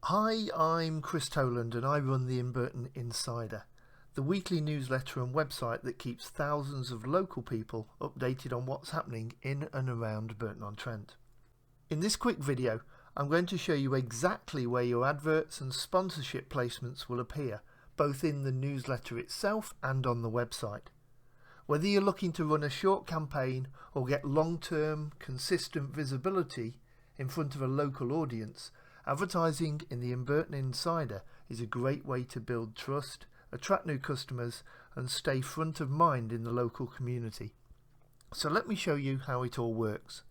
Hi, I'm Chris Toland and I run the InBurton Insider, the weekly newsletter and website that keeps thousands of local people updated on what's happening in and around Burton-on-Trent. In this quick video, I'm going to show you exactly where your adverts and sponsorship placements will appear, both in the newsletter itself and on the website. Whether you're looking to run a short campaign or get long-term, consistent visibility in front of a local audience, advertising in the InBurton Insider is a great way to build trust, attract new customers and stay front of mind in the local community. So let me show you how it all works.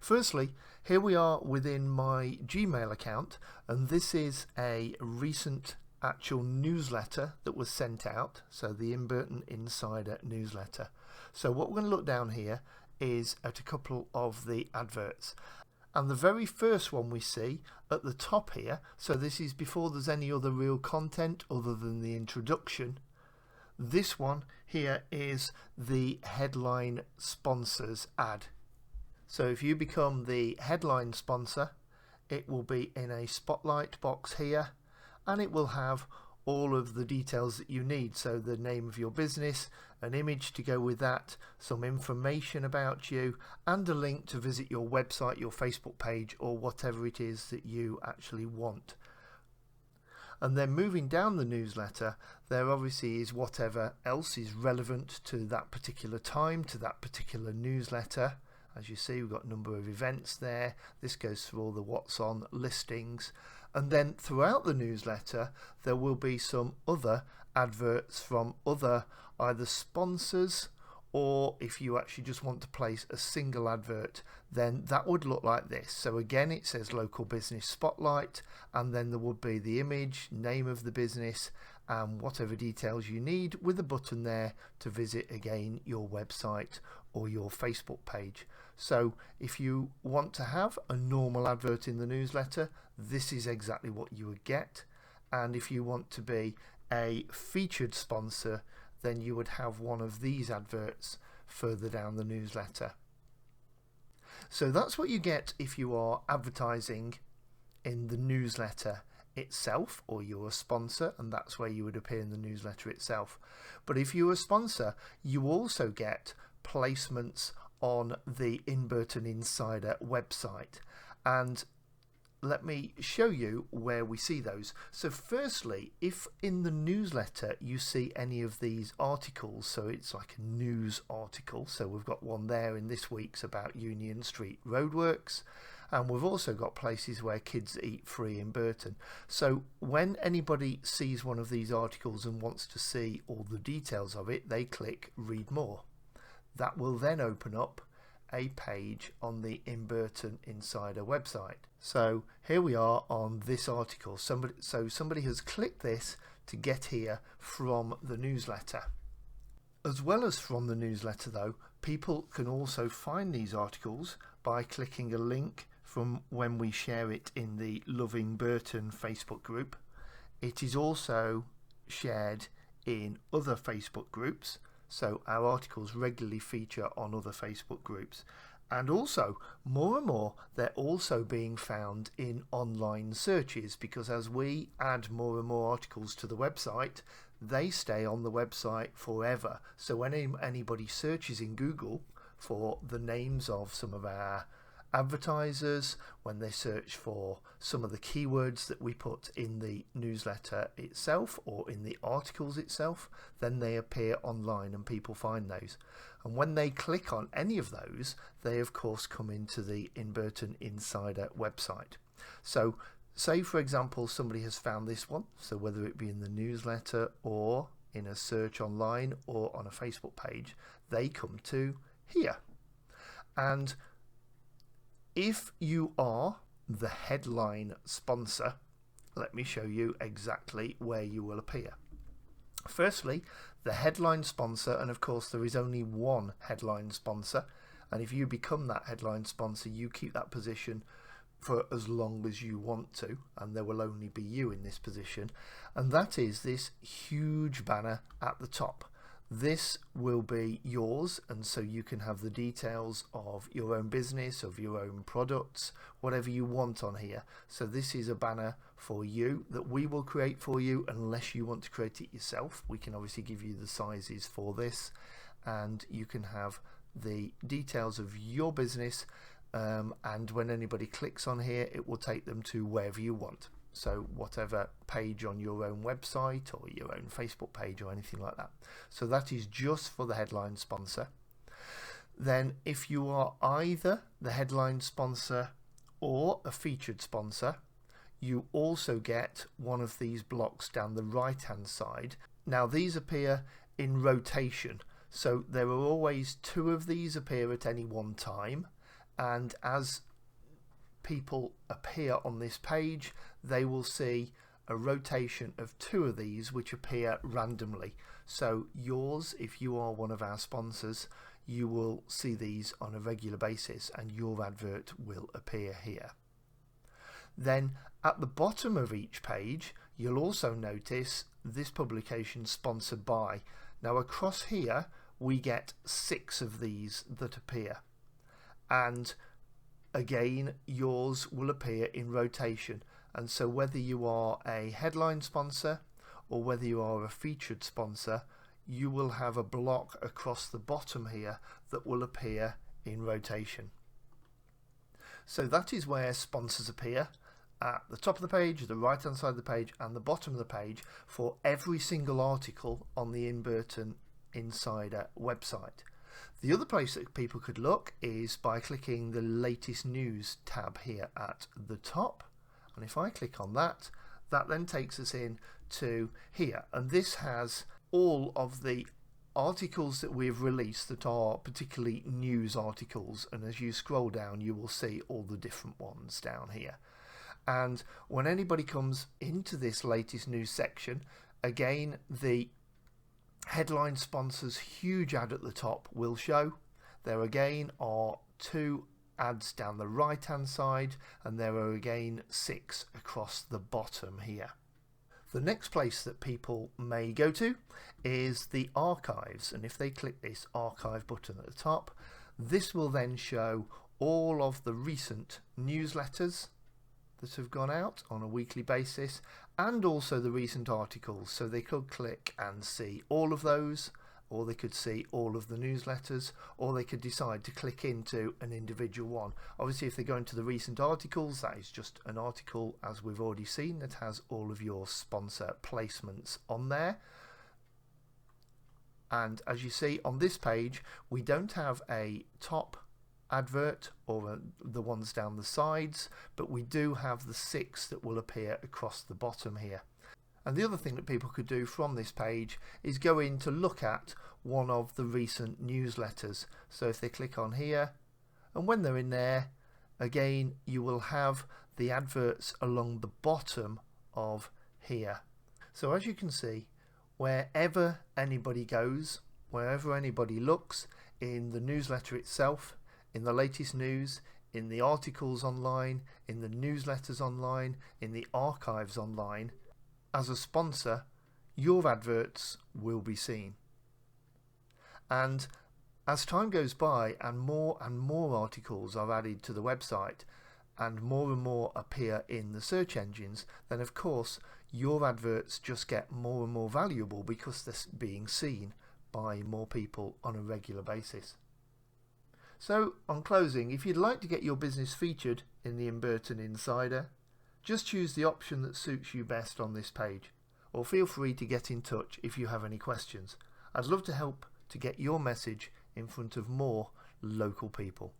Firstly, here we are within my Gmail account, and this is a recent actual newsletter that was sent out, so the InBurton Insider newsletter. So what we're going to look down here is at a couple of the adverts. And the very first one we see at the top here, so this is before there's any other real content other than the introduction. This one here is the headline sponsors ad. So if you become the headline sponsor, it will be in a spotlight box here, and it will have all of the details that you need. So the name of your business, an image to go with that, some information about you, and a link to visit your website, your Facebook page, or whatever it is that you actually want. And then moving down the newsletter, there obviously is whatever else is relevant to that particular time, to that particular newsletter. As you see, we've got a number of events there. This goes through all the what's on listings. And then throughout the newsletter, there will be some other adverts from other either sponsors, or if you actually just want to place a single advert, then that would look like this. So again, it says local business spotlight, and then there would be the image, name of the business, and whatever details you need, with a button there to visit again your website or your Facebook page. So if you want to have a normal advert in the newsletter, this is exactly what you would get. And if you want to be a featured sponsor, then you would have one of these adverts further down the newsletter. So that's what you get if you are advertising in the newsletter itself, or you're a sponsor, and that's where you would appear in the newsletter itself. But if you're a sponsor, you also get placements on the InBurton Insider website, and let me show you where we see those. So firstly, if in the newsletter you see any of these articles, so it's like a news article, so we've got one there in this week's about Union Street roadworks, and we've also got places where kids eat free in Burton. So when anybody sees one of these articles and wants to see all the details of it, they click read more. That will then open up a page on the InBurton Insider website. So here we are on this article. Somebody has clicked this to get here from the newsletter. As well as from the newsletter though, people can also find these articles by clicking a link from when we share it in the Loving Burton Facebook group. It is also shared in other Facebook groups, so our articles regularly feature on other Facebook groups. And also, more and more, they're also being found in online searches, because as we add more and more articles to the website, they stay on the website forever. So when anybody searches in Google for the names of some of our advertisers, when they search for some of the keywords that we put in the newsletter itself or in the articles itself, then they appear online and people find those. And when they click on any of those, they of course come into the InBurton Insider website. So say for example somebody has found this one, so whether it be in the newsletter or in a search online or on a Facebook page, they come to here. And if you are the headline sponsor, let me show you exactly where you will appear. Firstly, the headline sponsor, and of course there is only one headline sponsor, and if you become that headline sponsor, you keep that position for as long as you want to, and there will only be you in this position, and that is this huge banner at the top. This will be yours, and so you can have the details of your own business, of your own products, whatever you want on here. So this is a banner for you that we will create for you, unless you want to create it yourself. We can obviously give you the sizes for this, and you can have the details of your business, and when anybody clicks on here, it will take them to wherever you want. So whatever page on your own website or your own Facebook page or anything like that. So that is just for the headline sponsor. Then if you are either the headline sponsor or a featured sponsor, you also get one of these blocks down the right hand side. Now these appear in rotation, so there are always two of these appear at any one time, and as people appear on this page, they will see a rotation of two of these which appear randomly. So yours, if you are one of our sponsors, you will see these on a regular basis and your advert will appear here. Then at the bottom of each page, you'll also notice this publication sponsored by. Now across here we get 6 of these that appear, and again yours will appear in rotation. And so whether you are a headline sponsor or whether you are a featured sponsor, you will have a block across the bottom here that will appear in rotation. So that is where sponsors appear, at the top of the page, the right hand side of the page and the bottom of the page for every single article on the InBurton Insider website. The other place that people could look is by clicking the latest news tab here at the top, and if I click on that, that then takes us in to here, and this has all of the articles that we've released that are particularly news articles, and as you scroll down you will see all the different ones down here. And when anybody comes into this latest news section, again the headline sponsors huge ad at the top will show. There again are 2 ads down the right hand side, and there are again 6 across the bottom here. The next place that people may go to is the archives, and if they click this archive button at the top, this will then show all of the recent newsletters that have gone out on a weekly basis, and also the recent articles. So they could click and see all of those, or they could see all of the newsletters, or they could decide to click into an individual one. Obviously if they go into the recent articles, that is just an article, as we've already seen, that has all of your sponsor placements on there. And as you see on this page, we don't have a top advert or the ones down the sides, but we do have the 6 that will appear across the bottom here. And the other thing that people could do from this page is go in to look at one of the recent newsletters. So if they click on here, and when they're in there, again you will have the adverts along the bottom of here. So as you can see, wherever anybody goes, wherever anybody looks, in the newsletter itself, in the latest news, in the articles online, in the newsletters online, in the archives online, as a sponsor, your adverts will be seen. And as time goes by and more articles are added to the website and more appear in the search engines, then of course your adverts just get more and more valuable because they're being seen by more people on a regular basis. So on closing, if you'd like to get your business featured in the InBurton Insider, just choose the option that suits you best on this page, or feel free to get in touch if you have any questions. I'd love to help to get your message in front of more local people.